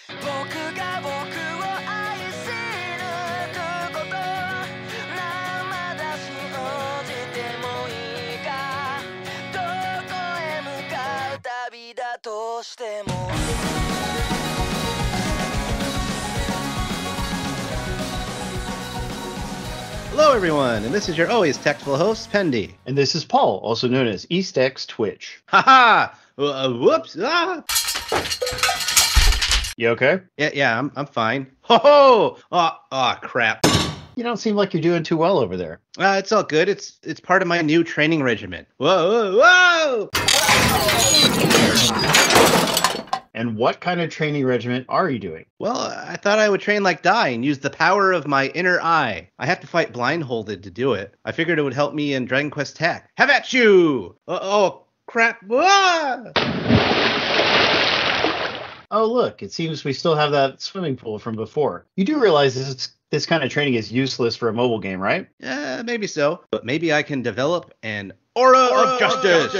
僕が僕を愛すること生だし応じてもいいかどこへ向かう旅だとしても Hello, everyone, and this is your always tactful host, Pendy. And this is Paul, also known as EastX Twitch. Haha! Whoops! Ah! You okay? Yeah, I'm fine. Ho ho! Oh, crap. You don't seem like you're doing too well over there. It's all good. It's part of my new training regimen. Whoa! And what kind of training regimen are you doing? Well, I thought I would train like Dai and use the power of my inner eye. I have to fight blindfolded to do it. I figured it would help me in Dragon Quest Tact. Have at you! Oh, crap. Ah! Oh, look, it seems we still have that swimming pool from before. You do realize this kind of training is useless for a mobile game, right? Yeah, maybe so. But maybe I can develop an aura of justice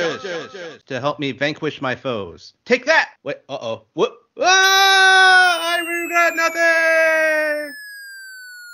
to help me vanquish my foes. Take that! Wait, What? Ah! I regret nothing!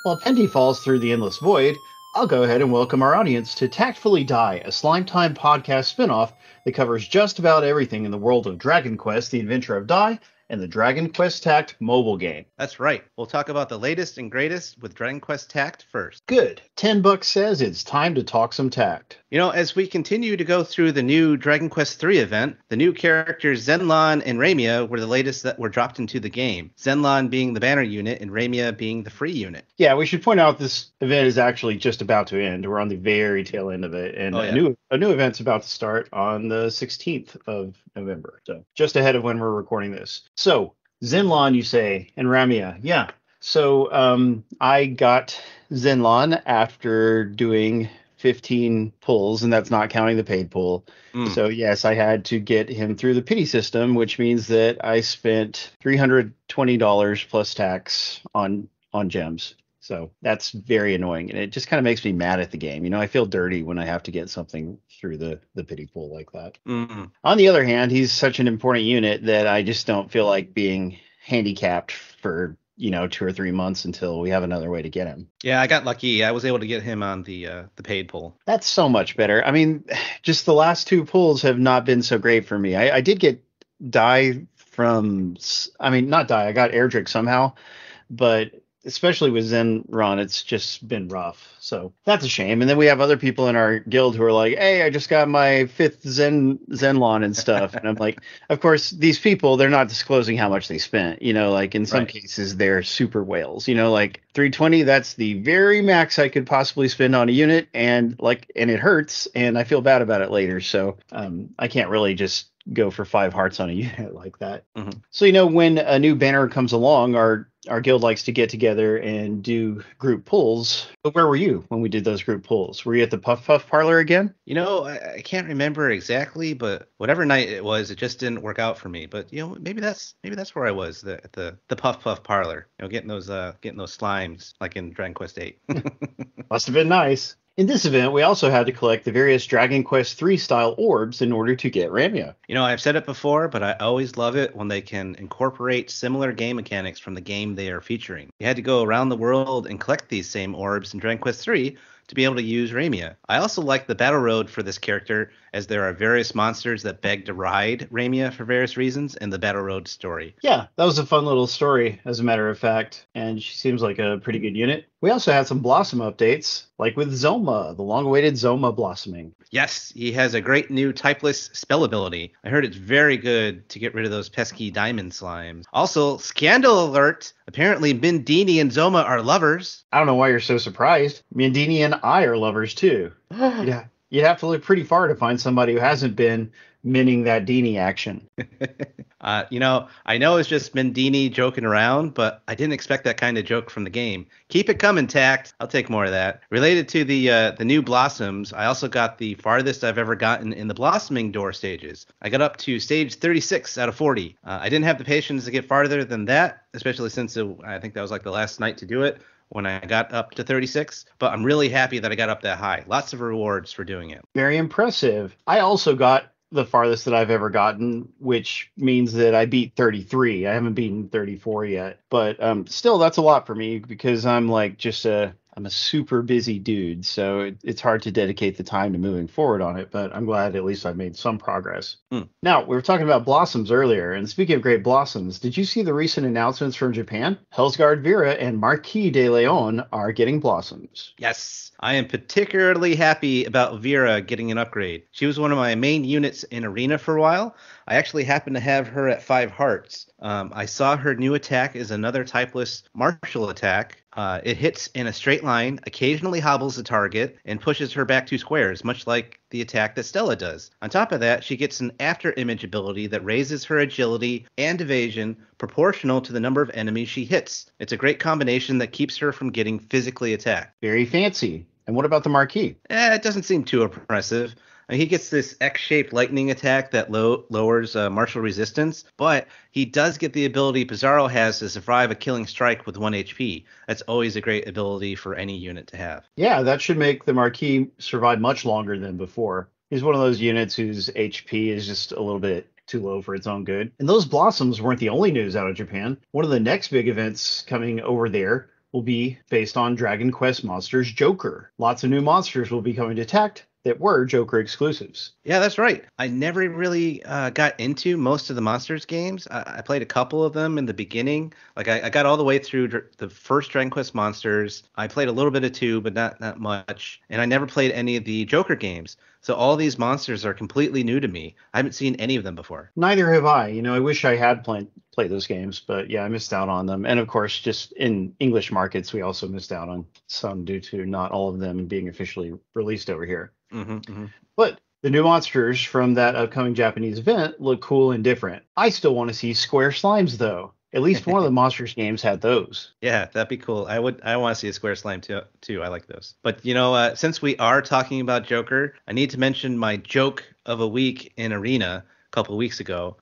While Pendy falls through the endless void, I'll go ahead and welcome our audience to Tactfully Dai, a Slime Time podcast spinoff that covers just about everything in the world of Dragon Quest, the Adventure of Dai, and the Dragon Quest Tact mobile game. That's right. We'll talk about the latest and greatest with Dragon Quest Tact first. Good. $10 says it's time to talk some tact. You know, as we continue to go through the new Dragon Quest III event, the new characters Zenlon and Ramia were the latest that were dropped into the game. Zenlon being the banner unit and Ramia being the free unit. Yeah, we should point out this event is actually just about to end. We're on the very tail end of it, and a new event's about to start on the 16th of November. So just ahead of when we're recording this. So Zenlon, you say, and Ramia, yeah. So I got Zenlon after doing 15 pulls, and that's not counting the paid pull. So yes, I had to get him through the pity system, which means that I spent $320 plus tax on gems. So that's very annoying, and it just kind of makes me mad at the game. You know, I feel dirty when I have to get something through the pity pool like that. On the other hand, he's such an important unit that I just don't feel like being handicapped for 2 or 3 months until we have another way to get him. Yeah, I got lucky. I was able to get him on the paid pull. That's so much better. I mean, just the last 2 pulls have not been so great for me. I did get Dai from, not Dai, I got Erdrick somehow, but especially with Zenron, it's just been rough. So that's a shame. And then we have other people in our guild who are like, hey, I just got my 5th Zenlon and stuff. And I'm like, of course, these people, they're not disclosing how much they spent. Like in some cases, they're super whales. Like 320, that's the very max I could possibly spend on a unit. And it hurts. And I feel bad about it later. So I can't really just go for 5 hearts on a unit like that. So, when a new banner comes along, our guild likes to get together and do group pulls. But where were you when we did those group pulls? Were you at the Puff Puff parlor again? I can't remember exactly, but whatever night it was, it just didn't work out for me. But maybe that's where I was, at the Puff Puff parlor. Getting those slimes like in Dragon Quest 8. Must have been nice. In this event, we also had to collect the various Dragon Quest III style orbs in order to get Ramia. I've said it before, but I always love it when they can incorporate similar game mechanics from the game they are featuring. You had to go around the world and collect these same orbs in Dragon Quest III to be able to use Ramia. I also like the battle road for this character, as there are various monsters that beg to ride Ramia for various reasons in the battle road story. Yeah, that was a fun little story, as a matter of fact, and she seems like a pretty good unit. We also had some Blossom updates, like with Zoma, the long-awaited Zoma blossoming. Yes, he has a great new typeless spell ability. I heard it's very good to get rid of those pesky diamond slimes. Also, scandal alert! Apparently Mindini and Zoma are lovers. I don't know why you're so surprised. Mindini and I are lovers too. You'd have to look pretty far to find somebody who hasn't been minning that Dini action. I know it's just Mindini joking around, but I didn't expect that kind of joke from the game. Keep it coming, Tact. I'll take more of that. Related to the new blossoms, I also got the farthest I've ever gotten in the blossoming door stages. I got up to stage 36 out of 40. I didn't have the patience to get farther than that, especially since I think that was like the last night to do it when I got up to 36, but I'm really happy that I got up that high. Lots of rewards for doing it. Very impressive. I also got the farthest that I've ever gotten, which means that I beat 33. I haven't beaten 34 yet, but still, that's a lot for me because I'm like I'm a super busy dude, so it's hard to dedicate the time to moving forward on it, but I'm glad at least I've made some progress. Now, we were talking about blossoms earlier, and speaking of great blossoms, did you see the recent announcements from Japan? Hellsguard Vera and Marquis de Leon are getting blossoms. Yes, I am particularly happy about Vera getting an upgrade. She was one of my main units in Arena for a while. I actually happen to have her at 5 hearts. I saw her new attack is another typeless martial attack. It hits in a straight line, occasionally hobbles the target, and pushes her back 2 squares, much like the attack that Stella does. On top of that, she gets an after image ability that raises her agility and evasion proportional to the number of enemies she hits. It's a great combination that keeps her from getting physically attacked. Very fancy. And what about the Marquis? It doesn't seem too impressive. I mean, he gets this X-shaped lightning attack that lowers martial resistance, but he does get the ability Pizarro has to survive a killing strike with 1 HP. That's always a great ability for any unit to have. Yeah, that should make the Marquis survive much longer than before. He's one of those units whose HP is just a little bit too low for its own good. And those blossoms weren't the only news out of Japan. One of the next big events coming over there will be based on Dragon Quest Monsters Joker. Lots of new monsters will be coming to Tact that were Joker exclusives. Yeah, that's right. I never really got into most of the Monsters games. I played a couple of them in the beginning. Like I got all the way through the first Dragon Quest Monsters. I played a little bit of 2, but not much. And I never played any of the Joker games. So all these monsters are completely new to me. I haven't seen any of them before. Neither have I. I wish I had played those games, but yeah, I missed out on them. And of course, just in English markets, we also missed out on some due to not all of them being officially released over here. But the new monsters from that upcoming Japanese event look cool and different. I still want to see square slimes, though. At least one of the Monsters games had those. Yeah, that'd be cool. I want to see a square slime too. I like those. But since we are talking about Joker, I need to mention my joke of a week in Arena a couple of weeks ago.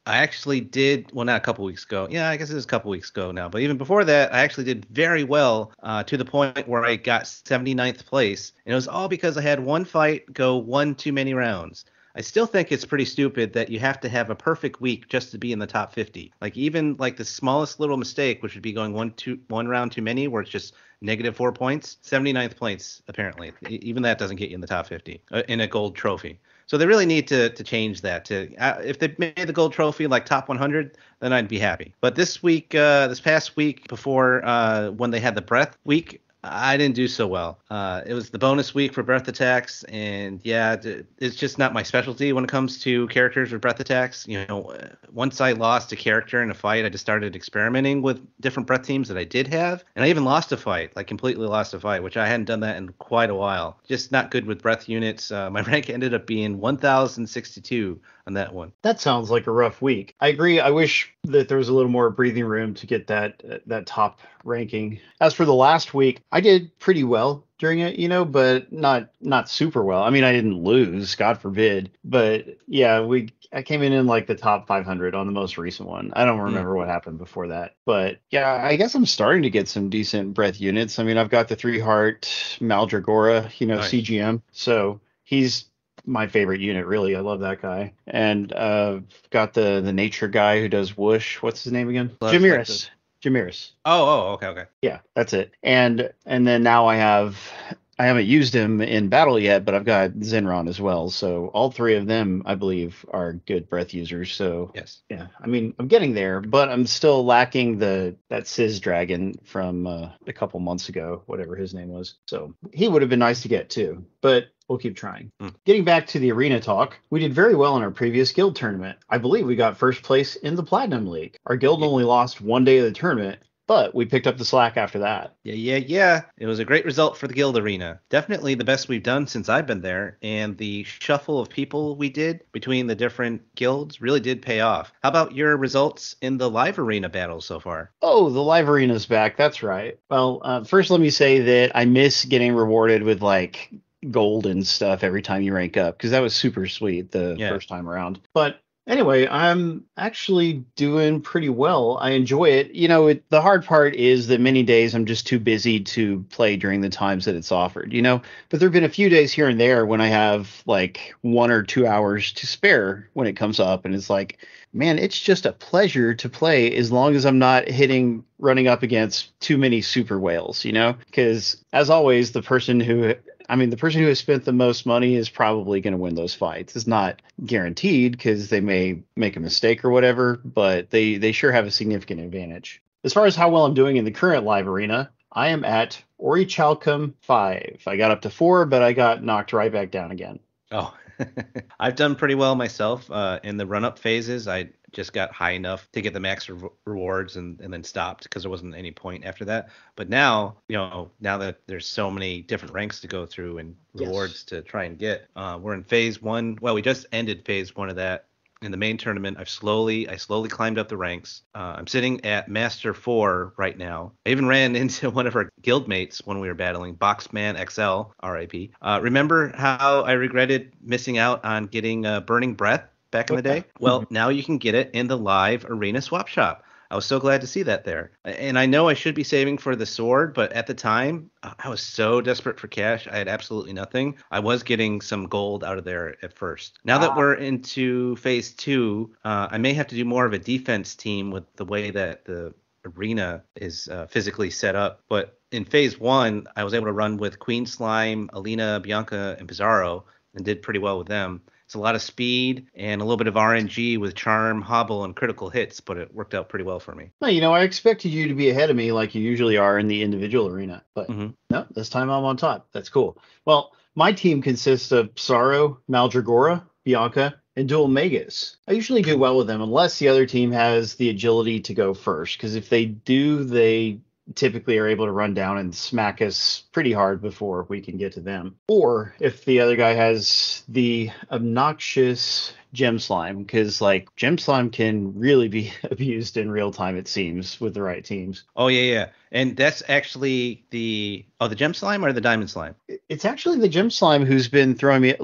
I actually did, well, not a couple weeks ago. Yeah, I guess it was a couple weeks ago now. But even before that, I actually did very well to the point where I got 79th place. And it was all because I had one fight go one too many rounds. I still think it's pretty stupid that you have to have a perfect week just to be in the top 50. Like even like the smallest little mistake, which would be going one round too many, where it's just -4 points, 79th place, apparently. Even that doesn't get you in the top 50 in a gold trophy. So they really need to change that. If they made the gold trophy like top 100, then I'd be happy. But this week, this past week before when they had the breath week, I didn't do so well. It was the bonus week for breath attacks, and yeah, it's just not my specialty when it comes to characters with breath attacks. Once I lost a character in a fight, I just started experimenting with different breath teams that I did have, and I even lost a fight, like completely lost a fight, which I hadn't done that in quite a while. Just not good with breath units. My rank ended up being 1062 on that one. That sounds like a rough week. I agree. I wish that there was a little more breathing room to get that top ranking. As for the last week, I did pretty well during it, but not super well. I mean, I didn't lose, God forbid. But yeah, I came in like the top 500 on the most recent one. I don't remember what happened before that. But yeah, I guess I'm starting to get some decent breath units. I mean, I've got the 3-heart Maldragora, Nice. CGM. So he's my favorite unit, really. I love that guy. And got the nature guy who does whoosh. What's his name again? Jamiris. Oh, okay. Yeah, that's it. And then now I haven't used him in battle yet, but I've got Zenron as well. So all 3 of them, I believe, are good breath users. So yes, yeah, I mean, I'm getting there, but I'm still lacking that Sizz Dragon from a couple months ago, whatever his name was. So he would have been nice to get too, but we'll keep trying. Getting back to the arena talk, we did very well in our previous guild tournament. I believe we got first place in the Platinum League. Our guild only lost one day of the tournament, but we picked up the slack after that. Yeah. It was a great result for the guild arena. Definitely the best we've done since I've been there, and the shuffle of people we did between the different guilds really did pay off. How about your results in the live arena battles so far? Oh, the live arena's back. That's right. Well, first let me say that I miss getting rewarded with like gold and stuff every time you rank up, because that was super sweet the first time around. But Anyway, I'm actually doing pretty well. I enjoy it. The hard part is that many days I'm just too busy to play during the times that it's offered, But there have been a few days here and there when I have like 1 or 2 hours to spare when it comes up. And it's like, man, it's just a pleasure to play as long as I'm not running up against too many super whales, Because as always, the person who has spent the most money is probably going to win those fights. It's not guaranteed because they may make a mistake or whatever, but they sure have a significant advantage. As far as how well I'm doing in the current live arena, I am at Orichalcum 5. I got up to 4, but I got knocked right back down again. Oh, I've done pretty well myself. In the run-up phases, I just got high enough to get the max rewards and then stopped because there wasn't any point after that. But now, now that there's so many different ranks to go through and rewards to try and get, we're in phase 1. Well, we just ended phase 1 of that. In the main tournament, I slowly climbed up the ranks. I'm sitting at Master 4 right now. I even ran into one of our guildmates when we were battling, Boxman XL, RIP. Remember how I regretted missing out on getting Burning Breath back in the day? Well, now you can get it in the live arena swap shop. I was so glad to see that there. And I know I should be saving for the sword, but at the time, I was so desperate for cash. I had absolutely nothing. I was getting some gold out of there at first. Now that we're into phase 2, I may have to do more of a defense team with the way that the arena is physically set up. But in phase 1, I was able to run with Queen Slime, Alina, Bianca, and Pizarro, and did pretty well with them. It's a lot of speed and a little bit of RNG with charm, hobble, and critical hits, but it worked out pretty well for me. Well, I expected you to be ahead of me like you usually are in the individual arena, but no, this time I'm on top. That's cool. Well, my team consists of Pizarro, Maldragora, Bianca, and Dual Magus. I usually do well with them unless the other team has the agility to go first, because if they do, they typically are able to run down and smack us pretty hard before we can get to them. Or if the other guy has the obnoxious gem slime, because gem slime can really be abused in real time, it seems, with the right teams. Oh yeah. And that's actually the gem slime or the diamond slime? It's actually the gem slime who's been throwing me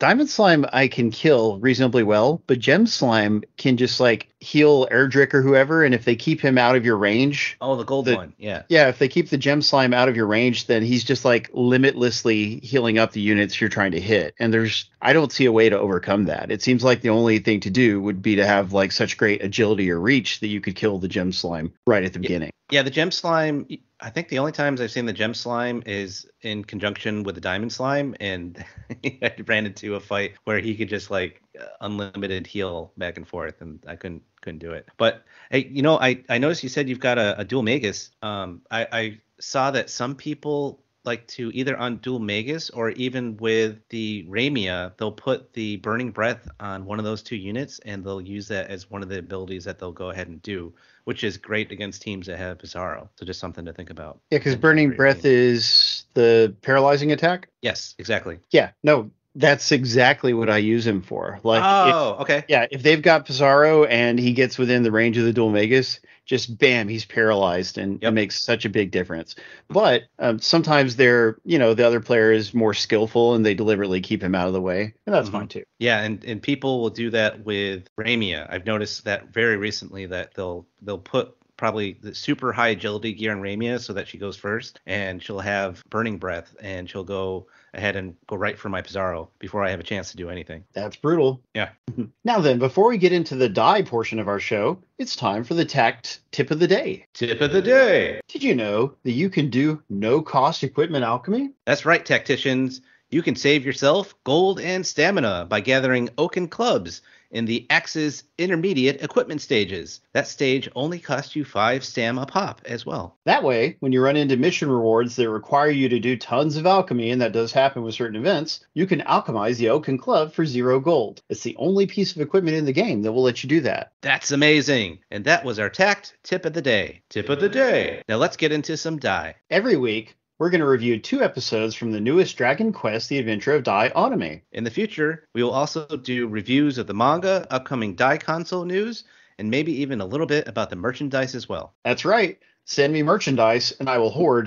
Diamond Slime I can kill reasonably well, but Gem Slime can just heal Erdrick or whoever, and if they keep him out of your range... Oh, the gold one, yeah. Yeah, if they keep the Gem Slime out of your range, then he's just limitlessly healing up the units you're trying to hit, and I don't see a way to overcome that. It seems like the only thing to do would be to have such great agility or reach that you could kill the Gem Slime right at the beginning. Yeah, the Gem Slime... I think the only times I've seen the Gem Slime is in conjunction with the Diamond Slime, and I ran into a fight where he could just unlimited heal back and forth, and I couldn't do it. But hey, I noticed you said you've got a Dual Magus. I saw that some people like to either on Dual Magus or even with the Ramia, they'll put the Burning Breath on one of those 2 units, and they'll use that as one of the abilities that they'll go ahead and do, which is great against teams that have Pizarro. So just something to think about. Yeah, because Burning Breath is the paralyzing attack? Yes, exactly. Yeah, no, that's exactly what I use him for. Okay. Yeah, if they've got Pizarro and he gets within the range of the Dual Magus, just bam, he's paralyzed, and it makes such a big difference. But sometimes the other player is more skillful and they deliberately keep him out of the way, and that's fine too. Yeah, and people will do that with Ramia. I've noticed that very recently that they'll put probably the super high agility gear on Ramia so that she goes first, and she'll have Burning Breath, and she'll go ahead and go right for my Pizarro before I have a chance to do anything. That's brutal. Yeah. Now then, before we get into the Dai portion of our show, it's time for the Tact Tip of the Day. Tip of the Day. Did you know that you can do no-cost equipment alchemy? That's right, tacticians. You can save yourself gold and stamina by gathering oaken clubs in the Axe's intermediate equipment stages. That stage only costs you 5 stam a pop as well. That way, when you run into mission rewards that require you to do tons of alchemy, and that does happen with certain events, you can alchemize the Oaken Club for 0 gold. It's the only piece of equipment in the game that will let you do that. That's amazing. And that was our Tact Tip of the Day. Tip of the Day. Now let's get into some Dai. Every week, we're going to review 2 episodes from the newest Dragon Quest, The Adventure of Dai anime. In the future, we will also do reviews of the manga, upcoming Dai console news, and maybe even a little bit about the merchandise as well. That's right. Send me merchandise and I will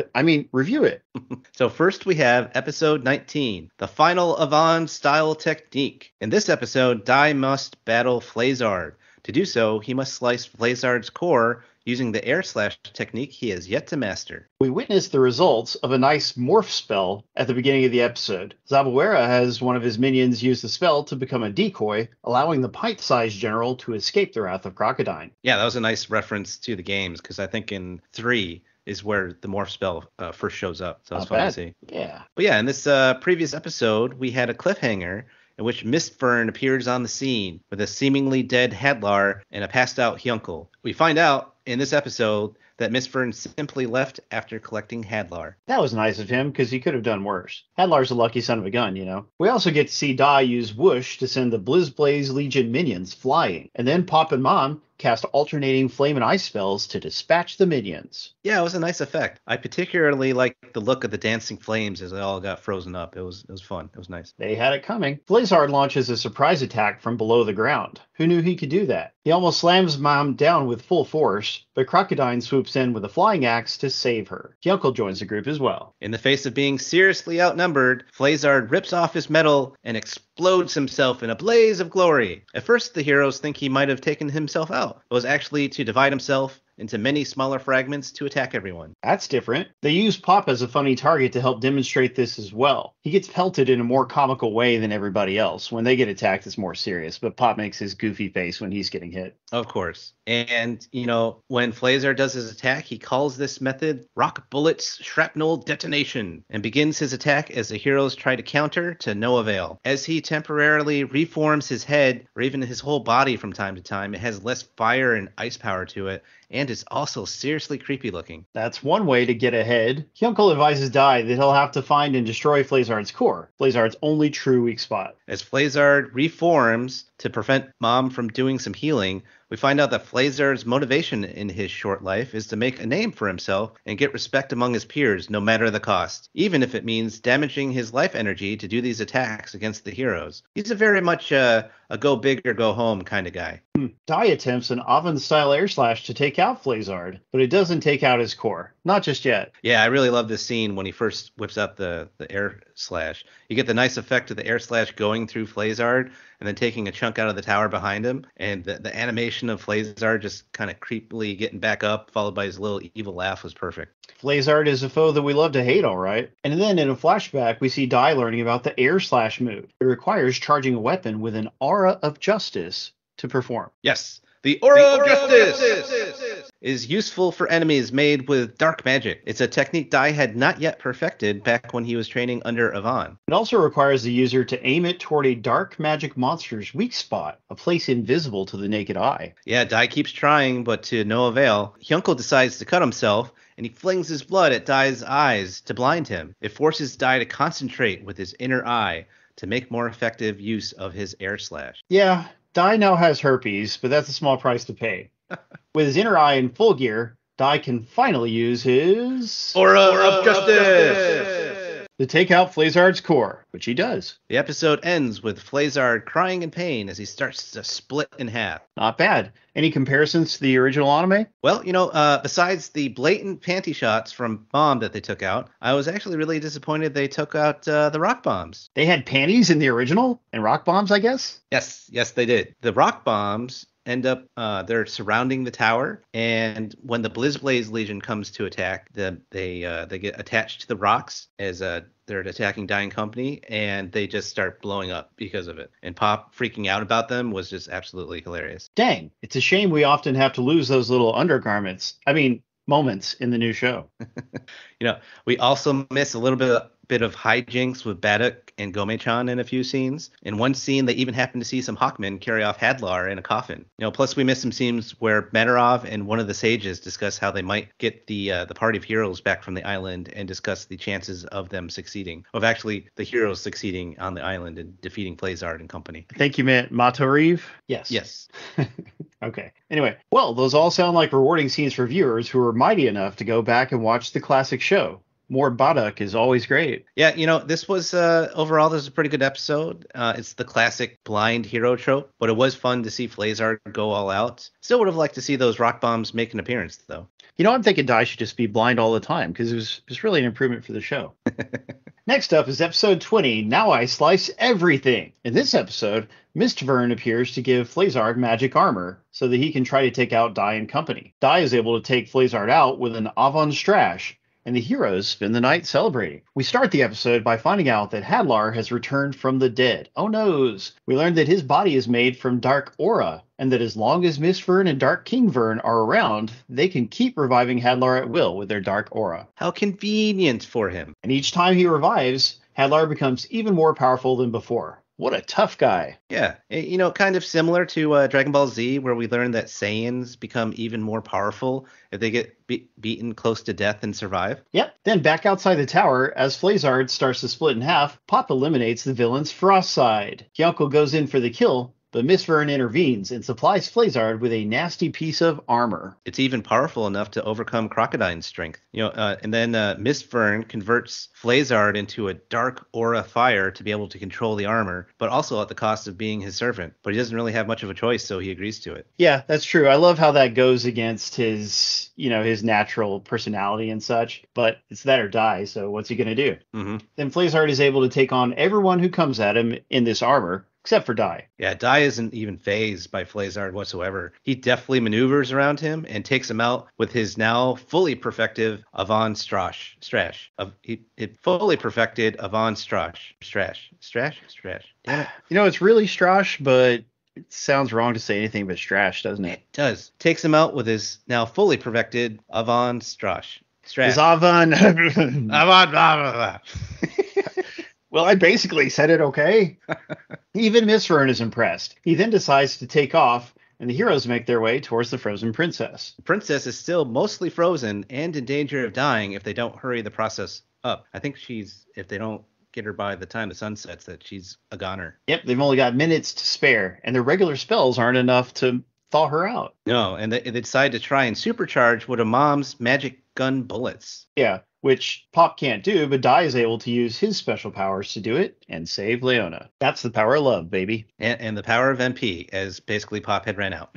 review it. So first we have episode 19, the final Avon style technique. In this episode, Dai must battle Flazard. To do so, he must slice Flazard's core using the air slash technique he has yet to master. We witness the results of a nice morph spell at the beginning of the episode. Zabuera has one of his minions use the spell to become a decoy, allowing the pint-sized general to escape the wrath of Crocodile. Yeah, that was a nice reference to the games, because I think in 3 is where the morph spell first shows up. So it's fun to see. Yeah. But yeah, in this previous episode, we had a cliffhanger in which Mistfern appears on the scene with a seemingly dead Hadlar and a passed out Hyunkel. We find out in this episode that Mistfern simply left after collecting Hadlar. That was nice of him, because he could have done worse. Hadlar's a lucky son of a gun, you know. We also get to see Dai use Whoosh to send the Blizzblaze Legion minions flying, and then Pop and Mom cast alternating flame and ice spells to dispatch the minions. Yeah, it was a nice effect. I particularly liked the look of the dancing flames as they all got frozen up. It was fun. It was nice. They had it coming. Flazard launches a surprise attack from below the ground. Who knew he could do that? He almost slams Mom down with full force, but Crocodile swoops in with a flying axe to save her. Hyunkel joins the group as well. In the face of being seriously outnumbered, Flazard rips off his medal and explodes himself in a blaze of glory. At first, the heroes think he might have taken himself out. It was actually to divide himself into many smaller fragments to attack everyone. That's different. They use Pop as a funny target to help demonstrate this as well. He gets pelted in a more comical way than everybody else. When they get attacked, it's more serious, but Pop makes his goofy face when he's getting hit. Of course. And, you know, when Flazard does his attack, he calls this method Rock Bullets Shrapnel Detonation and begins his attack as the heroes try to counter to no avail. As he temporarily reforms his head or even his whole body from time to time, it has less fire and ice power to it, and is also seriously creepy looking. That's one way to get ahead. Hyunkel advises Dai that he'll have to find and destroy Flazard's core, Flazard's only true weak spot. As Flazard reforms to prevent Mom from doing some healing, we find out that Flazard's motivation in his short life is to make a name for himself and get respect among his peers no matter the cost, even if it means damaging his life energy to do these attacks against the heroes. He's a very much a go big or go home kind of guy. Dai attempts an Oven-style air slash to take out Flazard, but it doesn't take out his core. Not just yet. Yeah, I really love this scene when he first whips out the air slash. You get the nice effect of the air slash going through Flazard and then taking a chunk out of the tower behind him, and the animation of Flazard just kind of creepily getting back up, followed by his little evil laugh, was perfect. Flazard is a foe that we love to hate, all right. And then in a flashback, we see Dai learning about the air slash move. It requires charging a weapon with an aura of justice to perform. Yes, the Aura of Justice is useful for enemies made with dark magic. It's a technique Dai had not yet perfected back when he was training under Avon. It also requires the user to aim it toward a dark magic monster's weak spot, a place invisible to the naked eye. Yeah, Dai keeps trying, but to no avail. Hyunkel decides to cut himself, and he flings his blood at Dai's eyes to blind him. It forces Dai to concentrate with his inner eye to make more effective use of his air slash. Yeah, Dai now has herpes, but that's a small price to pay. With his inner eye in full gear, Dai can finally use his Aura of Justice to take out Flazard's core, which he does. The episode ends with Flazard crying in pain as he starts to split in half. Not bad. Any comparisons to the original anime? Well, you know, besides the blatant panty shots from Bomb that they took out, I was actually really disappointed they took out the rock bombs. They had panties in the original and rock bombs, I guess? Yes, they did. The rock bombs end up they're surrounding the tower, and when the Blizzblaze Legion comes to attack, they get attached to the rocks as they're attacking Dying Company, and they just start blowing up because of it. And Pop freaking out about them was just absolutely hilarious. Dang, it's a shame we often have to lose those little undergarments. I mean, moments in the new show. You know, we also miss a little bit of hijinks with Baddock and Gome-chan in a few scenes. In one scene, they even happen to see some Hawkmen carry off Hadlar in a coffin. You know, plus we miss some scenes where Matarov and one of the sages discuss how they might get the party of heroes back from the island and discuss the chances of them succeeding, of actually the heroes succeeding on the island and defeating Flazard and company. I think you meant Matarov? Yes. Okay. Anyway, well, those all sound like rewarding scenes for viewers who are mighty enough to go back and watch the classic show. more Baduk is always great. Yeah, this was overall, this is a pretty good episode. It's the classic blind hero trope, but it was fun to see Flazard go all out. Still would have liked to see those rock bombs make an appearance, though. I'm thinking Dai should just be blind all the time because it was really an improvement for the show. Next up is episode 20, Now I Slice Everything. In this episode, Mistvern appears to give Flazard magic armor so that he can try to take out Dai and company. Dai is able to take Flazard out with an Avon Strash, and the heroes spend the night celebrating. We start the episode by finding out that Hadlar has returned from the dead. Oh noes! We learn that his body is made from dark aura, and that as long as Mistvern and Dark King Vern are around, they can keep reviving Hadlar at will with their dark aura. How convenient for him. And each time he revives, Hadlar becomes even more powerful than before. What a tough guy. Yeah, kind of similar to Dragon Ball Z, where we learn that Saiyans become even more powerful if they get beaten close to death and survive. Yep. Then back outside the tower, as Flazard starts to split in half, Pop eliminates the villain's Frost side. Hyunko goes in for the kill, but Mistvern intervenes and supplies Flazard with a nasty piece of armor. It's even powerful enough to overcome Crocodine's strength. And then Mistvern converts Flazard into a dark aura fire to be able to control the armor, but also at the cost of being his servant. But he doesn't really have much of a choice, so he agrees to it. Yeah, that's true. I love how that goes against his natural personality and such, but it's that or die, so what's he going to do? Mm-hmm. Then Flazard is able to take on everyone who comes at him in this armor, except for Dai. Yeah, Dai isn't even phased by Flazard whatsoever. He deftly maneuvers around him and takes him out with his now fully perfected Avon Strash. He fully perfected Avon Strash. Strash. Damn it. It's really Strash, but it sounds wrong to say anything but Strash, doesn't it? It does. Takes him out with his now fully perfected Avon Strash. His Avon. Avon. Blah, blah, blah. Well, I basically said it okay. Even Mistvern is impressed. He then decides to take off, and the heroes make their way towards the frozen princess. The princess is still mostly frozen and in danger of dying if they don't hurry the process up. I think if they don't get her by the time the sun sets, that she's a goner. Yep, they've only got minutes to spare, and their regular spells aren't enough to thaw her out. No, and they decide to try and supercharge one of Mom's magic gun bullets. Yeah, which Pop can't do, but Dai is able to use his special powers to do it and save Leona. That's the power of love, baby. And the power of MP, as basically Pop had ran out.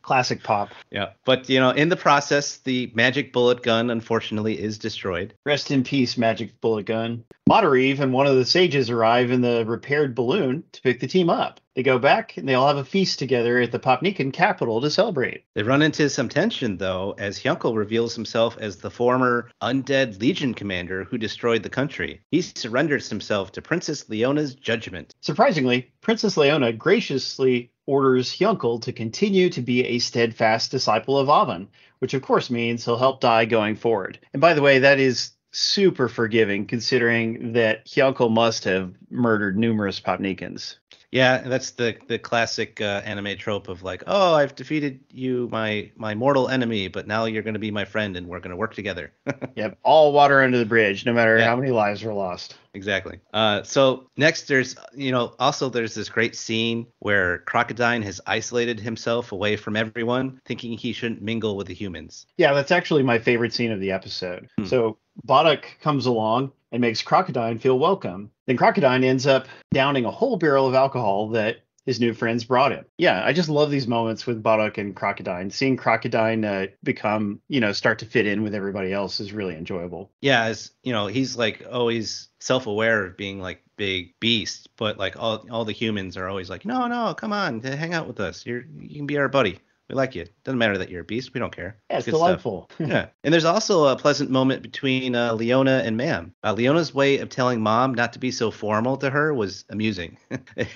Classic Pop. Yeah, but in the process, the magic bullet gun unfortunately is destroyed. Rest in peace, magic bullet gun. Madariv and one of the sages arrive in the repaired balloon to pick the team up. They go back, and they all have a feast together at the Popnikan capital to celebrate. They run into some tension, though, as Hyunko reveals himself as the former undead Legion commander who destroyed the country. He surrenders himself to Princess Leona's judgment. Surprisingly, Princess Leona graciously orders Hyunko to continue to be a steadfast disciple of Avon, which of course means he'll help Dai going forward. And by the way, that is super forgiving considering that Hyunko must have murdered numerous Popnikans. Yeah, that's the classic anime trope of like, oh, I've defeated you, my mortal enemy, but now you're going to be my friend and we're going to work together. Yep, all water under the bridge, no matter how many lives were lost. Exactly. So next there's this great scene where Crocodine has isolated himself away from everyone, thinking he shouldn't mingle with the humans. Yeah, that's actually my favorite scene of the episode. So Baduk comes along and makes Crocodine feel welcome. Then Crocodine ends up downing a whole barrel of alcohol that his new friends brought him. Yeah, I just love these moments with Baduk and Crocodine. Seeing Crocodine become, start to fit in with everybody else is really enjoyable. Yeah, as he's like always self-aware of being like big beast, but like all the humans are always like, no, come on, hang out with us. You can be our buddy. We like you. Doesn't matter that you're a beast. We don't care. Yeah, it's delightful. Yeah. And there's also a pleasant moment between Leona and Mam. Leona's way of telling Mom not to be so formal to her was amusing.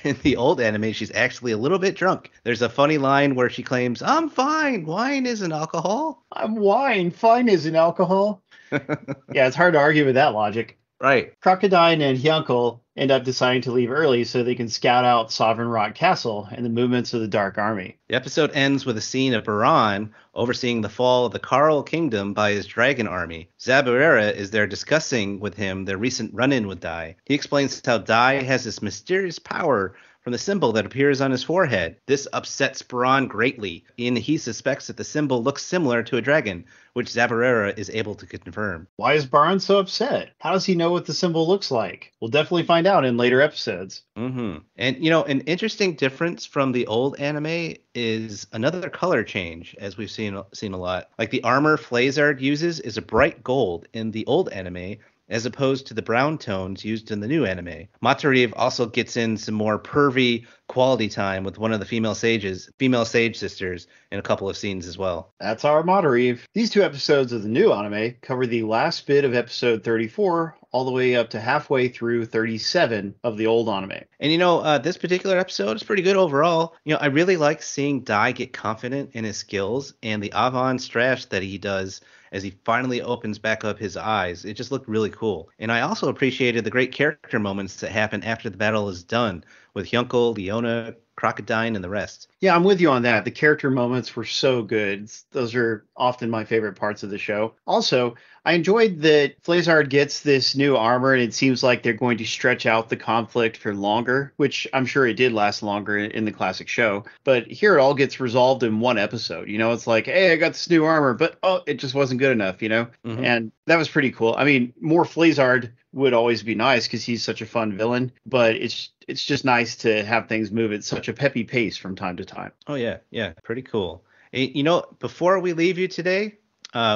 In the old anime, she's actually a little bit drunk. There's a funny line where she claims, I'm fine. Wine isn't alcohol. I'm wine. Fine isn't alcohol. Yeah, it's hard to argue with that logic. Right. Crocodine and Hyunko end up deciding to leave early so they can scout out Sovereign Rock Castle and the movements of the Dark Army. The episode ends with a scene of Baran overseeing the fall of the Carl Kingdom by his dragon army. Zaburera is there discussing with him their recent run-in with Dai. He explains how Dai has this mysterious power from the symbol that appears on his forehead. This upsets Braun greatly, and he suspects that the symbol looks similar to a dragon, which Zabarera is able to confirm. Why is Baron so upset? How does he know what the symbol looks like? We'll definitely find out in later episodes. Mm-hmm. And, you know, an interesting difference from the old anime is another color change, as we've seen a lot. Like the armor Flazard uses is a bright gold in the old anime, as opposed to the brown tones used in the new anime. Matariv also gets in some more pervy quality time with one of the female sage sisters, in a couple of scenes as well. That's our Matariv. These 2 episodes of the new anime cover the last bit of episode 34 all the way up to halfway through 37 of the old anime. And, you know, this particular episode is pretty good overall. You know, I really like seeing Dai get confident in his skills and the avant Strash that he does as he finally opens back up his eyes. It just looked really cool. And I also appreciated the great character moments that happen after the battle is done with Hyunkel, Leona, Crocodile, and the rest. Yeah, I'm with you on that. The character moments were so good. Those are often my favorite parts of the show. Also, I enjoyed that Flazard gets this new armor, and it seems like they're going to stretch out the conflict for longer, which I'm sure it did last longer in the classic show. But here it all gets resolved in one episode. You know, it's like, hey, I got this new armor, but it just wasn't good enough, you know? Mm-hmm. And that was pretty cool. I mean, more Flazard would always be nice because he's such a fun villain, but it's just nice to have things move at such a peppy pace from time to time. Oh, yeah, pretty cool. You know, before we leave you today,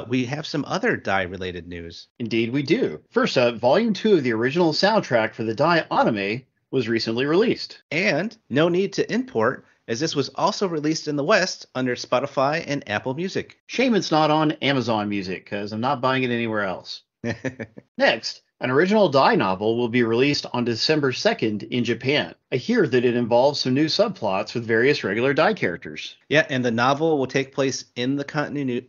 we have some other Dai-related news. Indeed, we do. First up, Volume 2 of the original soundtrack for the Dai anime was recently released. And no need to import, as this was also released in the West under Spotify and Apple Music. Shame it's not on Amazon Music, because I'm not buying it anywhere else. Next, an original Dai novel will be released on December 2nd in Japan. I hear that it involves some new subplots with various regular Dai characters. Yeah, and the novel will take place in the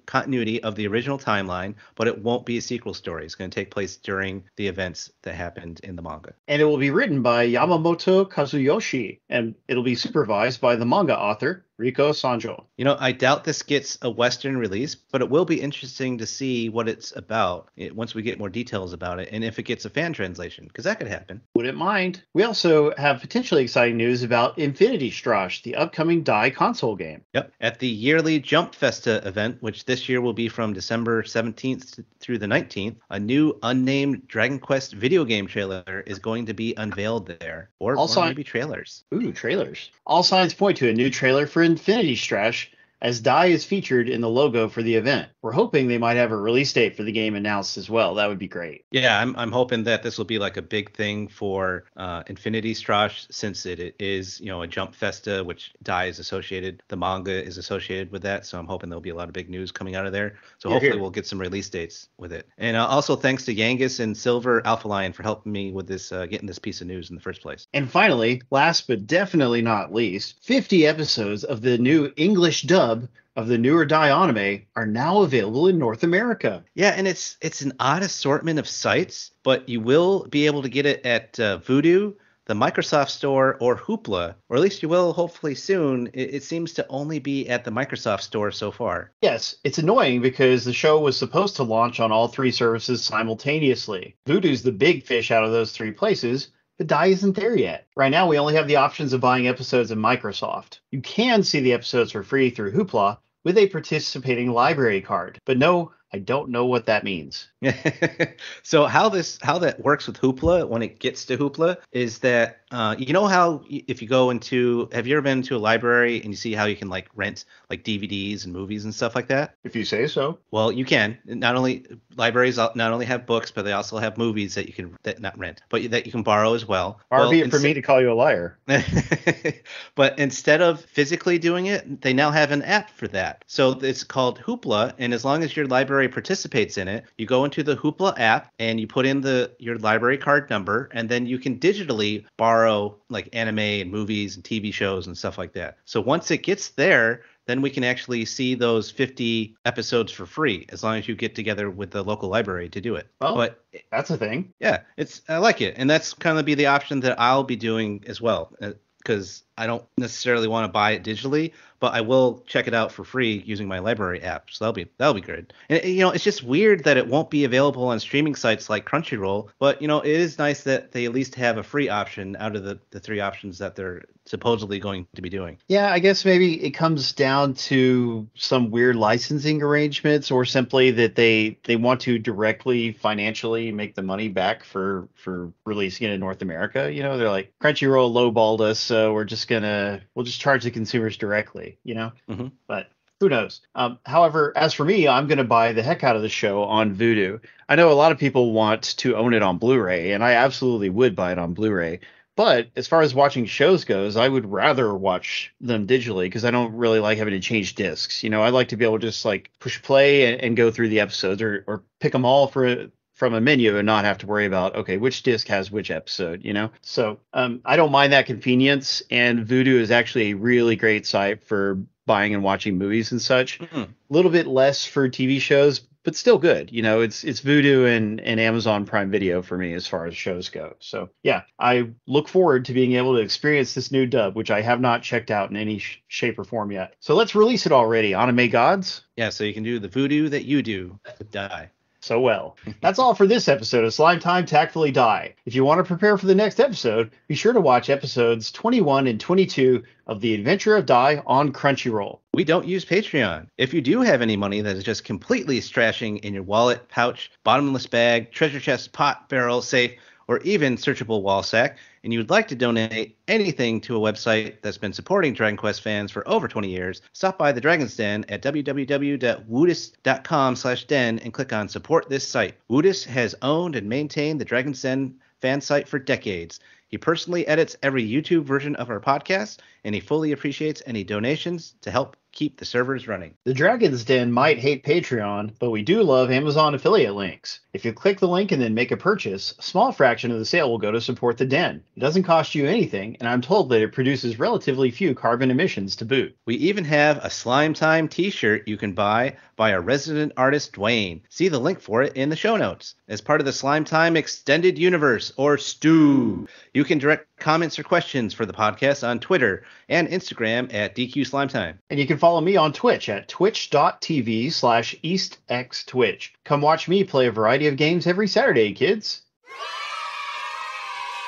continuity of the original timeline, but it won't be a sequel story. It's going to take place during the events that happened in the manga. And it will be written by Yamamoto Kazuyoshi, and it'll be supervised by the manga author, Riko Sanjo. You know, I doubt this gets a Western release, but it will be interesting to see what it's about once we get more details about it, and if it gets a fan translation, because that could happen. Wouldn't mind. We also have potentially exciting news about Infinity Strash, the upcoming Dai console game. Yep. At the yearly Jump Festa event, which this year will be from December 17th through the 19th, a new unnamed Dragon Quest video game trailer is going to be unveiled there. Or maybe trailers. Ooh, trailers. All signs point to a new trailer for Infinity Strash, as Dai is featured in the logo for the event. We're hoping they might have a release date for the game announced as well. That would be great. Yeah, I'm hoping that this will be like a big thing for Infinity Strash, since it is, you know, a Jump Festa, which Dai is associated. The manga is associated with that, so I'm hoping there'll be a lot of big news coming out of there. So hopefully we'll get some release dates with it. And also thanks to Yangus and Silver Alpha Lion for helping me with this, getting this piece of news in the first place. And finally, last but definitely not least, 50 episodes of the new English dub of the newer Dai anime are now available in North America. Yeah, and it's an odd assortment of sites, but you will be able to get it at Vudu, the Microsoft Store, or Hoopla, or at least you will hopefully soon. It seems to only be at the Microsoft Store so far. Yes, it's annoying because the show was supposed to launch on all 3 services simultaneously. Vudu's the big fish out of those 3 places, but Dai isn't there yet. Right now, we only have the options of buying episodes in Microsoft. You can see the episodes for free through Hoopla with a participating library card. But no, I don't know what that means. So how that works with Hoopla when it gets to Hoopla is that you know how if you go into, have you ever been to a library and you see how you can like rent like DVDs and movies and stuff like that? If you say so. Well, you can. Not only libraries not only have books, but they also have movies that you can not rent, but that you can borrow as well. Far be it for me to call you a liar. But instead of physically doing it, they now have an app for that. So it's called Hoopla, and as long as your library participates in it, you go into the Hoopla app and you put in your library card number, and then you can digitally borrow like anime and movies and TV shows and stuff like that. So once it gets there, then we can actually see those 50 episodes for free, as long as you get together with the local library to do it. Well, but that's a thing. Yeah, I like it. And that's kind of be the option that I'll be doing as well. Because I don't necessarily want to buy it digitally, but I will check it out for free using my library app. So that'll be good. And it's just weird that it won't be available on streaming sites like Crunchyroll, but it is nice that they at least have a free option out of the three options that they're supposedly going to be doing. Yeah, I guess maybe it comes down to some weird licensing arrangements, or simply that they want to directly financially make the money back for releasing it in North America. They're like, Crunchyroll lowballed us, so we'll just charge the consumers directly. Mm-hmm. But who knows? However, as for me, I'm going to buy the heck out of the show on Vudu. I know a lot of people want to own it on Blu-ray, and I absolutely would buy it on Blu-ray. But as far as watching shows goes, I would rather watch them digitally because I don't really like having to change discs. I like to be able to just like push play and go through the episodes, or pick them all from a menu and not have to worry about, okay, which disc has which episode, So I don't mind that convenience, and Vudu is actually a really great site for buying and watching movies and such. Mm-hmm. A little bit less for TV shows, but still good. It's Vudu and Amazon Prime Video for me as far as shows go. So yeah, I look forward to being able to experience this new dub, which I have not checked out in any shape or form yet. So let's release it already. Anime Gods? Yeah, so you can do the voodoo that you do with Dai. So well. That's all for this episode of Slime Time Tactfully Dai. If you want to prepare for the next episode, be sure to watch episodes 21 and 22 of The Adventure of Dai on Crunchyroll. We don't use Patreon. If you do have any money that is just completely strashing in your wallet, pouch, bottomless bag, treasure chest, pot, barrel, safe, or even searchable wall sack, and you would like to donate anything to a website that's been supporting Dragon Quest fans for over 20 years, stop by the Dragon's Den at www.woodus.com/den and click on Support This Site. Woodus has owned and maintained the Dragon's Den fan site for decades. He personally edits every YouTube version of our podcast, and he fully appreciates any donations to help keep the servers running. The Dragon's Den might hate Patreon, but we do love Amazon affiliate links. If you click the link and then make a purchase, a small fraction of the sale will go to support the Den. It doesn't cost you anything, and I'm told that it produces relatively few carbon emissions to boot. We even have a Slime Time t-shirt you can buy by our resident artist Dwayne. See the link for it in the show notes. As part of the Slime Time Extended Universe, or STU, you can direct comments or questions for the podcast on Twitter and Instagram at DQ Slime Time. And you can follow me on Twitch at twitch.tv/EastXTwitch. Come watch me play a variety of games every Saturday, kids.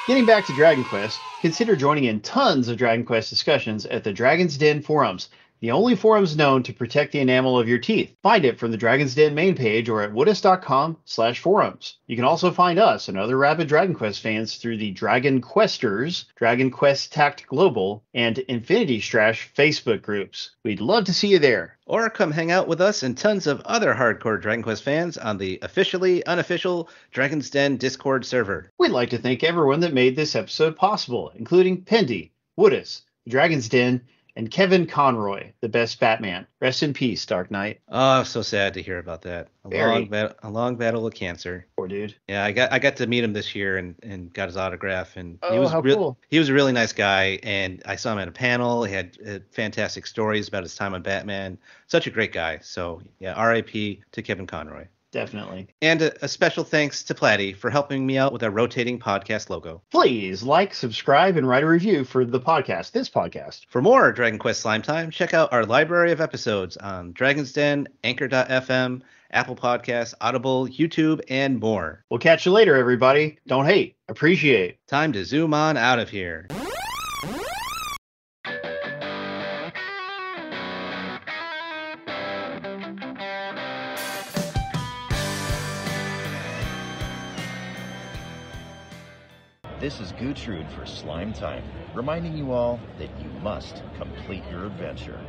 Getting back to Dragon Quest, consider joining in tons of Dragon Quest discussions at the Dragon's Den forums, the only forums known to protect the enamel of your teeth. Find it from the Dragon's Den main page or at woodus.com/forums. You can also find us and other rabid Dragon Quest fans through the Dragon Questers, Dragon Quest Tact Global, and Infinity Strash Facebook groups. We'd love to see you there. Or come hang out with us and tons of other hardcore Dragon Quest fans on the officially unofficial Dragon's Den Discord server. We'd like to thank everyone that made this episode possible, including Pendy, Woodus, the Dragon's Den, and Kevin Conroy, the best Batman. Rest in peace, Dark Knight. Oh, so sad to hear about that. A long battle with cancer. Poor dude. Yeah, I got to meet him this year and got his autograph, and cool. He was a really nice guy, and I saw him at a panel. He had fantastic stories about his time on Batman. Such a great guy. So yeah, R.I.P. to Kevin Conroy. Definitely. And a special thanks to Platty for helping me out with our rotating podcast logo. Please like, subscribe, and write a review for this podcast. For more Dragon Quest Slime Time, check out our library of episodes on Dragon's Den, Anchor.fm, Apple Podcasts, Audible, YouTube, and more. We'll catch you later, everybody. Don't hate, appreciate. Time to zoom on out of here. This is Gertrude for Slime Time, reminding you all that you must complete your adventure.